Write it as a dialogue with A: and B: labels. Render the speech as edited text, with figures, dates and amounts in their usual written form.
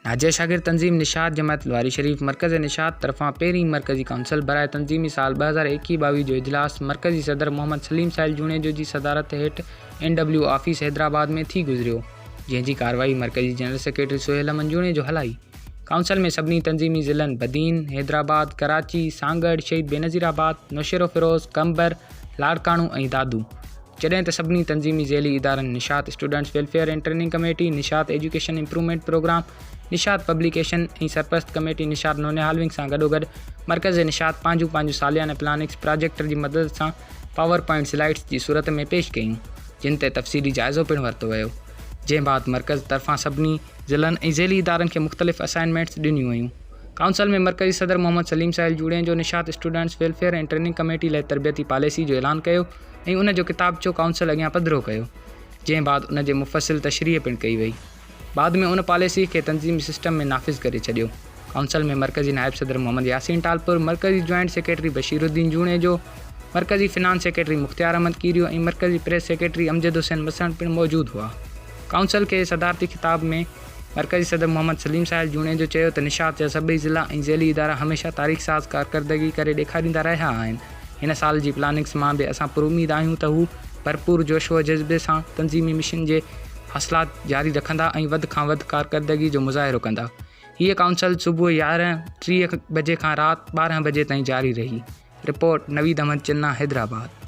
A: नाजिया शागिर तंजीम निशात जमात लवारी शरीफ मरकज़ निशात तरफ़ां पहिरीं मरकज़ी काउंसिल बराए तंजीमी साल 2021-22 जो इजलास मरकज़ी सदर मोहम्मद सलीम साहिल जूणेजो जी सदारत हेठि NW ऑफिस हैदराबाद में थी गुज़रियो, जंहिंजी कार्रवाई मरकज़ी जनरल सेक्रेटरी सुहेल अमन जूणेजो हलाई। काउंसिल में सभिनी तंजीमी ज़िलनि बदीन, हैदराबाद, कराची, सांगड़, शहीद बेनज़ीराबाद, नौशेरो फिरोज़, कंबर, लाड़काणू ऐं दादू, जॾहिं त सभिनी तंजीमी ज़ैली इदारनि Nishat students welfare and training committee, Nishat education improvement programme, Nishat publication ऐं सरपरस्त कमेटी निशात नोनिहालविंग सां गॾोगॾु मरकज़ निशात पंहिंजूं सालियाना प्लानिंग्स प्रोजेक्ट जी मदद सां पावर पॉइंट स्लाइड्स जी सूरत में पेश कयूं, जिन ते तफ़सीली जाइज़ो पिणु वरितो वियो। जंहिं बाद मरकज़ तरफ़ां सभिनी ज़िलनि ऐं ज़ैली इदारनि खे मुख़्तलिफ़ असाइनमेंट्स ॾिनियूं वयूं। काउंसिल में मरकज़ी सदर Mohammad Saleem Sahil Junejo Nishat students welfare and training committee लाइ तरबियती पॉलिसी जो ऐलान कयो ऐं उन जो किताबचो काउंसिल अॻियां पधिरो कयो। जंहिं बाद उन जे मुफ़सिल तशरीह पिणु कई वई। बाद में उन पॉलिसी खे तंज़ीमी सिस्टम में नाफ़िज़ करे छॾियो। काउंसिल में मरकज़ी नायब सदर मोहम्मद यासीन टालपुर, मरकज़ी जॉइंट सेक्रेटरी बशीरुद्दीन जूणेजो, मरकज़ी फिनांस सेक्रेटरी मुख्तियार अहमद कीरियो ऐं मरकज़ी प्रेस सेक्रेटरी अमजद हुसैन मसण पिणु मौजूद हुआ। काउंसिल के सदारती खिताब में मरकज़ी सदर मोहम्मद सलीम साहिल जूणेजो चयो त निशात जा सभई ज़िला ऐं ज़ैली इदारा हमेशह तारीख़ साज़ कारकर्दगी करे ॾेखारींदा रहिया आहिनि। हिन साल जी प्लानिंग्स मां बि असां पुरुमीद आहियूं त हू भरपूर जोश व जज़्बे सां तंज़ीमी मिशन जे हासिलात जारी रखंदा ऐं वधि खां वधि कारकर्दगी जो मुज़ाहिरो कंदा। हीअ काउंसिल सुबुह 11:30 बजे खां राति 12 बजे ताईं जारी रही। रिपोर्ट नवीद अहमद चिन्ना, हैदराबाद।